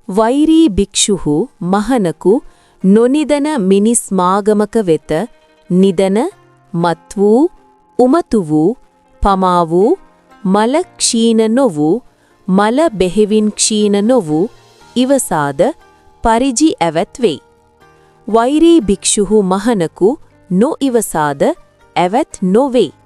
වෛරී භික්ෂුහු මහනකු නොනිදන මිනිස් මාගමක වෙත නිදන මත් වූ උමතු වූ පමා වූ මල ක්ෂීණ නොවූ මල බෙහෙවින් ක්ෂීණ නොවූ ඉවසාද පරිජි ඇවැත් වෙයි. වෛරී භික්ෂුහු මහනකු නොඉවසාද ඇවැත් නොවෙයි.